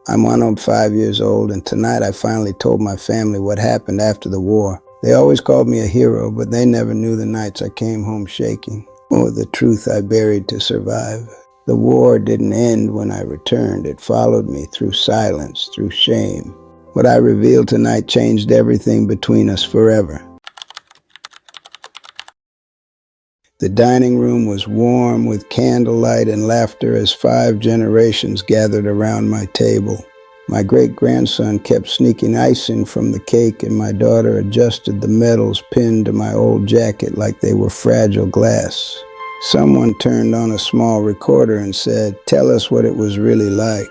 I'm 105 years old, and tonight I finally told my family what happened after the war. They always called me a hero, but they never knew the nights I came home shaking, or the truth I buried to survive. The war didn't end when I returned. It followed me through silence, through shame. What I revealed tonight changed everything between us forever. The dining room was warm with candlelight and laughter as 5 generations gathered around my table. My great-grandson kept sneaking icing from the cake, and my daughter adjusted the medals pinned to my old jacket like they were fragile glass. Someone turned on a small recorder and said, "Tell us what it was really like."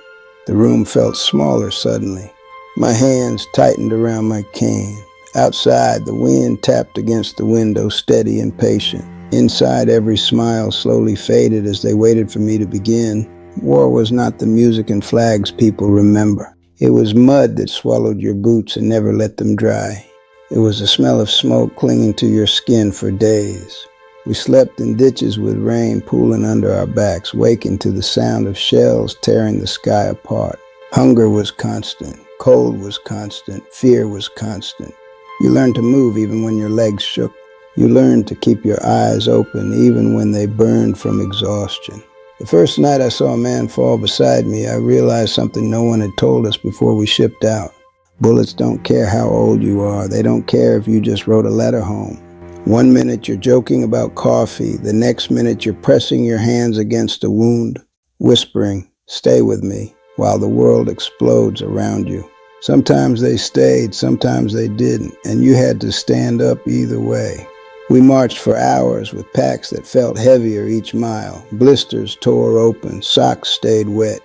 The room felt smaller suddenly. My hands tightened around my cane. Outside, the wind tapped against the window, steady and patient. Inside, every smile slowly faded as they waited for me to begin. War was not the music and flags people remember. It was mud that swallowed your boots and never let them dry. It was the smell of smoke clinging to your skin for days. We slept in ditches with rain pooling under our backs, waking to the sound of shells tearing the sky apart. Hunger was constant. Cold was constant. Fear was constant. You learned to move even when your legs shook. You learned to keep your eyes open even when they burned from exhaustion. The first night I saw a man fall beside me, I realized something no one had told us before we shipped out. Bullets don't care how old you are. They don't care if you just wrote a letter home. One minute you're joking about coffee. The next minute you're pressing your hands against a wound, whispering, "Stay with me," while the world explodes around you. Sometimes they stayed, sometimes they didn't, and you had to stand up either way. We marched for hours with packs that felt heavier each mile. Blisters tore open, socks stayed wet.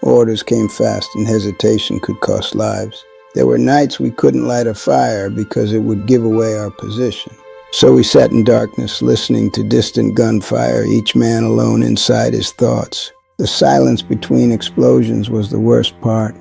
Orders came fast and hesitation could cost lives. There were nights we couldn't light a fire because it would give away our position. So we sat in darkness, listening to distant gunfire, each man alone inside his thoughts. The silence between explosions was the worst part.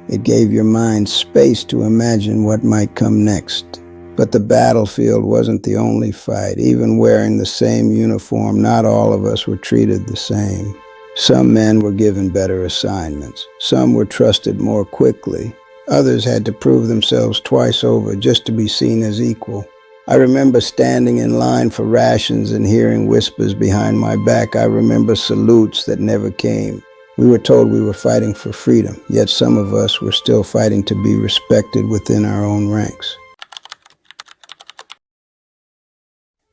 It gave your mind space to imagine what might come next. But the battlefield wasn't the only fight. Even wearing the same uniform, not all of us were treated the same. Some men were given better assignments. Some were trusted more quickly. Others had to prove themselves twice over just to be seen as equal. I remember standing in line for rations and hearing whispers behind my back. I remember salutes that never came. We were told we were fighting for freedom, yet some of us were still fighting to be respected within our own ranks.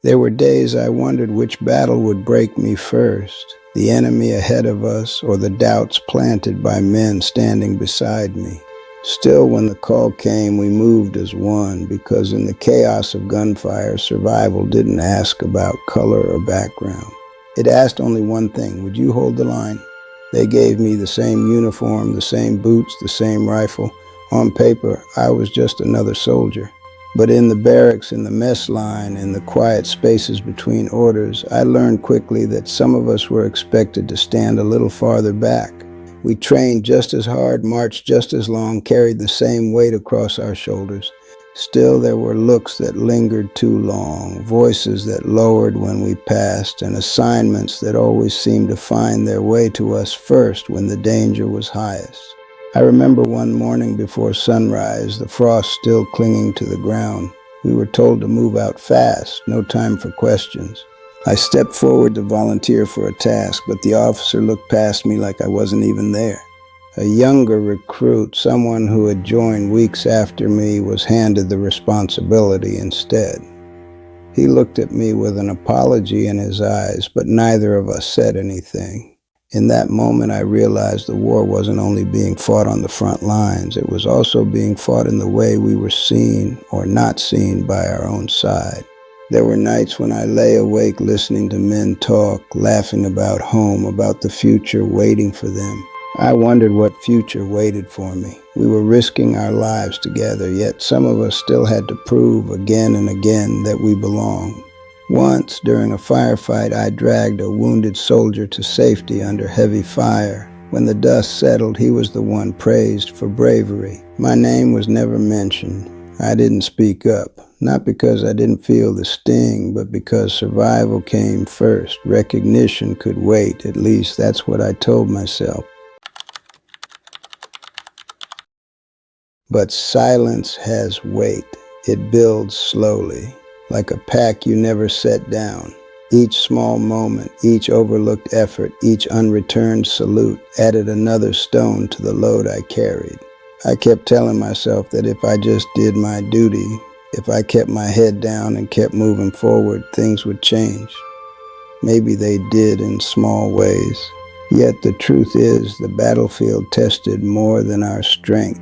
There were days I wondered which battle would break me first, the enemy ahead of us or the doubts planted by men standing beside me. Still, when the call came, we moved as one, because in the chaos of gunfire, survival didn't ask about color or background. It asked only one thing: would you hold the line? They gave me the same uniform, the same boots, the same rifle. On paper, I was just another soldier. But in the barracks, in the mess line, in the quiet spaces between orders, I learned quickly that some of us were expected to stand a little farther back. We trained just as hard, marched just as long, carried the same weight across our shoulders. Still, there were looks that lingered too long, voices that lowered when we passed, and assignments that always seemed to find their way to us first when the danger was highest. I remember one morning before sunrise, the frost still clinging to the ground. We were told to move out fast, no time for questions. I stepped forward to volunteer for a task, but the officer looked past me like I wasn't even there. A younger recruit, someone who had joined weeks after me, was handed the responsibility instead. He looked at me with an apology in his eyes, but neither of us said anything. In that moment, I realized the war wasn't only being fought on the front lines, it was also being fought in the way we were seen or not seen by our own side. There were nights when I lay awake listening to men talk, laughing about home, about the future waiting for them. I wondered what future waited for me. We were risking our lives together, yet some of us still had to prove again and again that we belonged. Once, during a firefight, I dragged a wounded soldier to safety under heavy fire. When the dust settled, he was the one praised for bravery. My name was never mentioned. I didn't speak up, not because I didn't feel the sting, but because survival came first. Recognition could wait, at least that's what I told myself. But silence has weight. It builds slowly, like a pack you never set down. Each small moment, each overlooked effort, each unreturned salute added another stone to the load I carried. I kept telling myself that if I just did my duty, if I kept my head down and kept moving forward, things would change. Maybe they did in small ways. Yet the truth is, the battlefield tested more than our strength.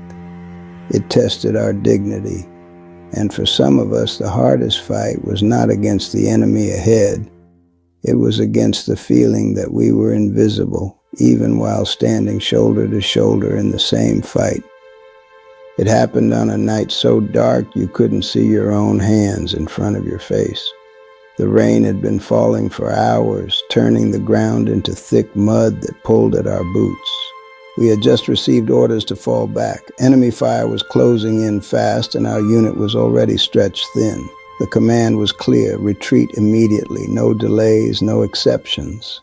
It tested our dignity. And for some of us, the hardest fight was not against the enemy ahead. It was against the feeling that we were invisible, even while standing shoulder to shoulder in the same fight. It happened on a night so dark you couldn't see your own hands in front of your face. The rain had been falling for hours, turning the ground into thick mud that pulled at our boots. We had just received orders to fall back. Enemy fire was closing in fast, and our unit was already stretched thin. The command was clear: retreat immediately, no delays, no exceptions.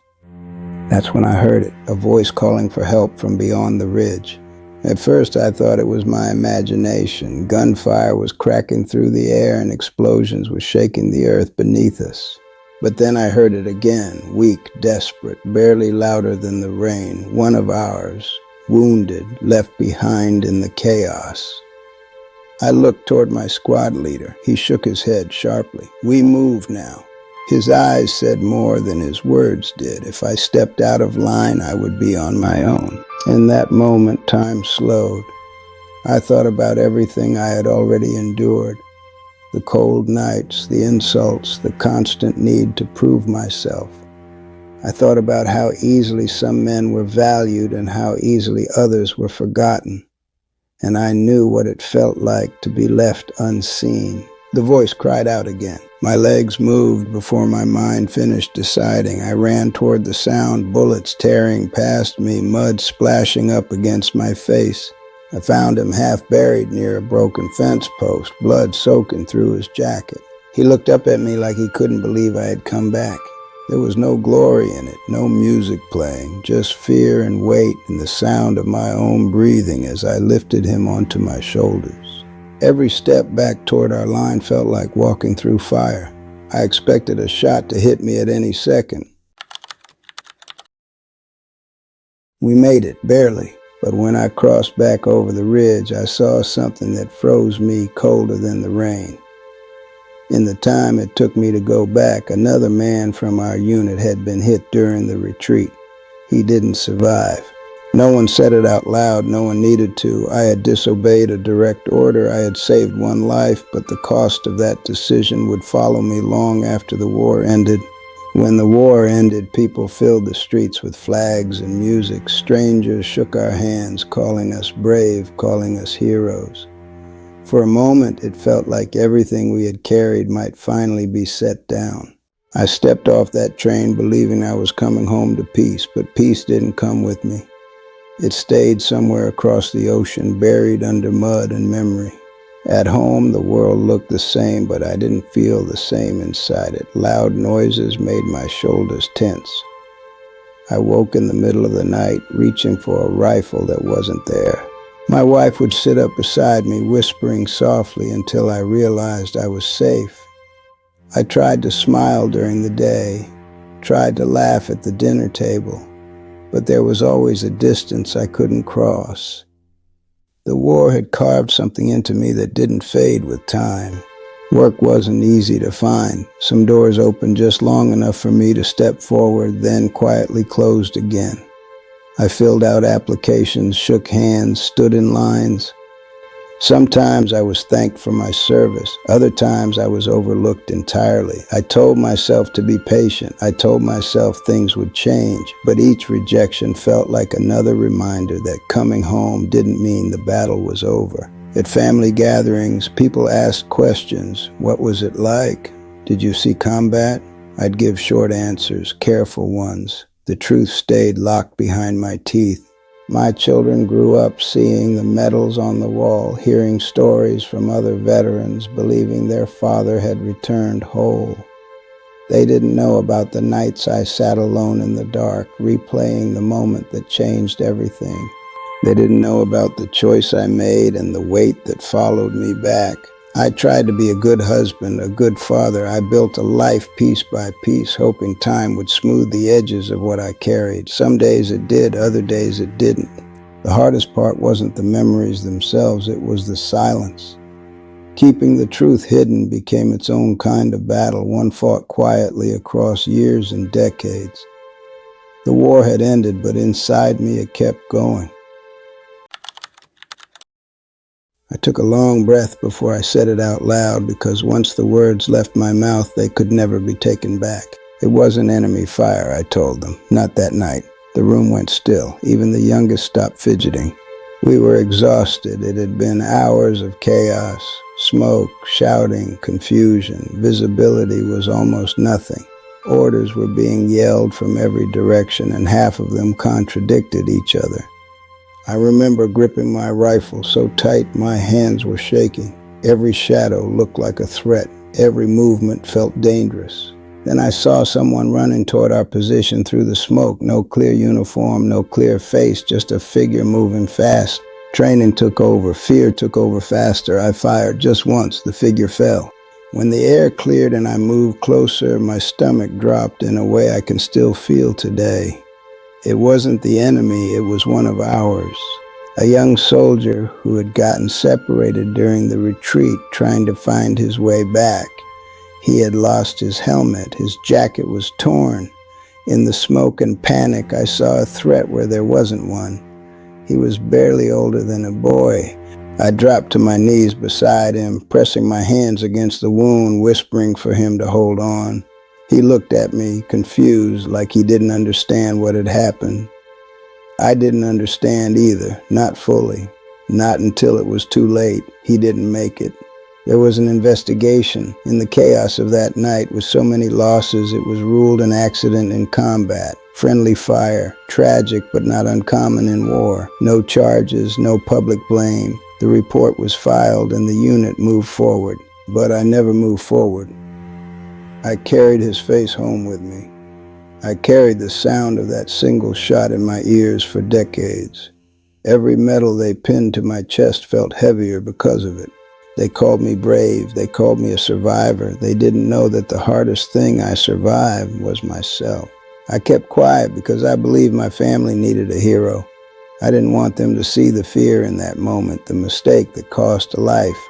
That's when I heard it, a voice calling for help from beyond the ridge. At first I thought it was my imagination. Gunfire was cracking through the air and explosions were shaking the earth beneath us. But then I heard it again, weak, desperate, barely louder than the rain. One of ours, wounded, left behind in the chaos. I looked toward my squad leader. He shook his head sharply. We move now. His eyes said more than his words did. If I stepped out of line, I would be on my own. In that moment, time slowed. I thought about everything I had already endured. The cold nights, the insults, the constant need to prove myself. I thought about how easily some men were valued and how easily others were forgotten. And I knew what it felt like to be left unseen. The voice cried out again. My legs moved before my mind finished deciding. I ran toward the sound, bullets tearing past me, mud splashing up against my face. I found him half buried near a broken fence post, blood soaking through his jacket. He looked up at me like he couldn't believe I had come back. There was no glory in it, no music playing, just fear and weight and the sound of my own breathing as I lifted him onto my shoulders. Every step back toward our line felt like walking through fire. I expected a shot to hit me at any second. We made it, barely, but when I crossed back over the ridge, I saw something that froze me colder than the rain. In the time it took me to go back, another man from our unit had been hit during the retreat. He didn't survive. No one said it out loud, no one needed to. I had disobeyed a direct order. I had saved one life, but the cost of that decision would follow me long after the war ended. When the war ended, people filled the streets with flags and music. Strangers shook our hands, calling us brave, calling us heroes. For a moment, it felt like everything we had carried might finally be set down. I stepped off that train believing I was coming home to peace, but peace didn't come with me. It stayed somewhere across the ocean, buried under mud and memory. At home, the world looked the same, but I didn't feel the same inside it. Loud noises made my shoulders tense. I woke in the middle of the night, reaching for a rifle that wasn't there. My wife would sit up beside me, whispering softly until I realized I was safe. I tried to smile during the day, tried to laugh at the dinner table, but there was always a distance I couldn't cross. The war had carved something into me that didn't fade with time. Work wasn't easy to find. Some doors opened just long enough for me to step forward, then quietly closed again. I filled out applications, shook hands, stood in lines. Sometimes I was thanked for my service. Other times I was overlooked entirely. I told myself to be patient. I told myself things would change. But each rejection felt like another reminder that coming home didn't mean the battle was over. At family gatherings, people asked questions. What was it like? Did you see combat? I'd give short answers, careful ones. The truth stayed locked behind my teeth. My children grew up seeing the medals on the wall, hearing stories from other veterans, believing their father had returned whole. They didn't know about the nights I sat alone in the dark, replaying the moment that changed everything. They didn't know about the choice I made and the weight that followed me back. I tried to be a good husband, a good father. I built a life piece by piece, hoping time would smooth the edges of what I carried. Some days it did, other days it didn't. The hardest part wasn't the memories themselves, it was the silence. Keeping the truth hidden became its own kind of battle, one fought quietly across years and decades. The war had ended, but inside me it kept going. I took a long breath before I said it out loud, because once the words left my mouth, they could never be taken back. It wasn't enemy fire, I told them. Not that night. The room went still. Even the youngest stopped fidgeting. We were exhausted. It had been hours of chaos. Smoke, shouting, confusion. Visibility was almost nothing. Orders were being yelled from every direction, and half of them contradicted each other. I remember gripping my rifle so tight my hands were shaking. Every shadow looked like a threat. Every movement felt dangerous. Then I saw someone running toward our position through the smoke. No clear uniform, no clear face, just a figure moving fast. Training took over. Fear took over faster. I fired just once. The figure fell. When the air cleared and I moved closer, my stomach dropped in a way I can still feel today. It wasn't the enemy, it was one of ours. A young soldier who had gotten separated during the retreat, trying to find his way back. He had lost his helmet, his jacket was torn. In the smoke and panic, I saw a threat where there wasn't one. He was barely older than a boy. I dropped to my knees beside him, pressing my hands against the wound, whispering for him to hold on. He looked at me, confused, like he didn't understand what had happened. I didn't understand either, not fully. Not until it was too late. He didn't make it. There was an investigation. In the chaos of that night, with so many losses, it was ruled an accident in combat. Friendly fire, tragic but not uncommon in war. No charges, no public blame. The report was filed and the unit moved forward. But I never moved forward. I carried his face home with me. I carried the sound of that single shot in my ears for decades. Every medal they pinned to my chest felt heavier because of it. They called me brave. They called me a survivor. They didn't know that the hardest thing I survived was myself. I kept quiet because I believed my family needed a hero. I didn't want them to see the fear in that moment, the mistake that cost a life.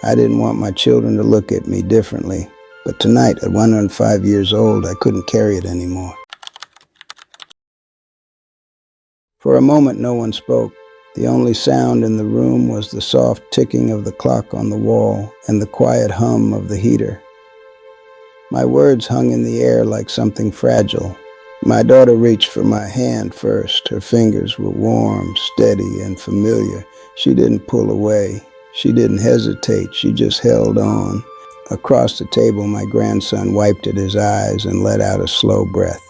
I didn't want my children to look at me differently. But tonight, at 105 years old, I couldn't carry it anymore. For a moment, no one spoke. The only sound in the room was the soft ticking of the clock on the wall and the quiet hum of the heater. My words hung in the air like something fragile. My daughter reached for my hand first. Her fingers were warm, steady, and familiar. She didn't pull away. She didn't hesitate. She just held on. Across the table, my grandson wiped at his eyes and let out a slow breath.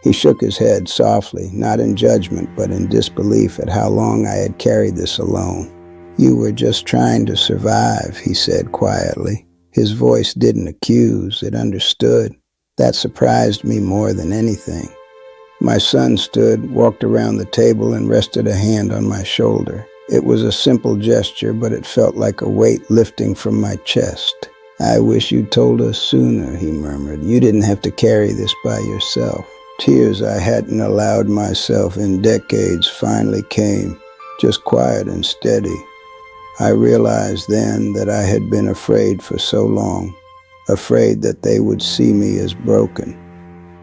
He shook his head softly, not in judgment, but in disbelief at how long I had carried this alone. "You were just trying to survive," he said quietly. His voice didn't accuse, it understood. That surprised me more than anything. My son stood, walked around the table, and rested a hand on my shoulder. It was a simple gesture, but it felt like a weight lifting from my chest. "I wish you'd told us sooner," he murmured. "You didn't have to carry this by yourself." Tears I hadn't allowed myself in decades finally came, just quiet and steady. I realized then that I had been afraid for so long, afraid that they would see me as broken.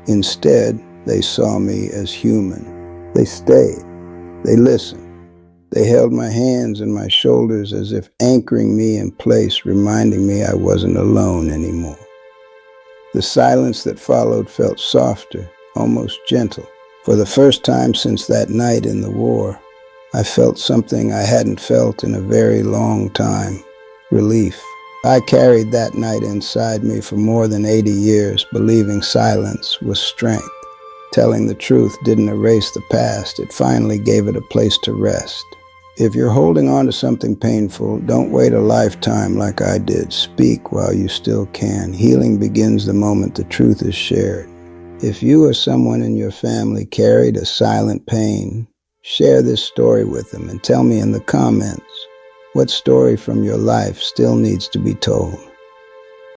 Instead, they saw me as human. They stayed. They listened. They held my hands and my shoulders as if anchoring me in place, reminding me I wasn't alone anymore. The silence that followed felt softer, almost gentle. For the first time since that night in the war, I felt something I hadn't felt in a very long time: relief. I carried that night inside me for more than 80 years, believing silence was strength. Telling the truth didn't erase the past, it finally gave it a place to rest. If you're holding on to something painful, don't wait a lifetime like I did. Speak while you still can. Healing begins the moment the truth is shared. If you or someone in your family carried a silent pain, Share this story with them and tell me in the comments what story from your life still needs to be told.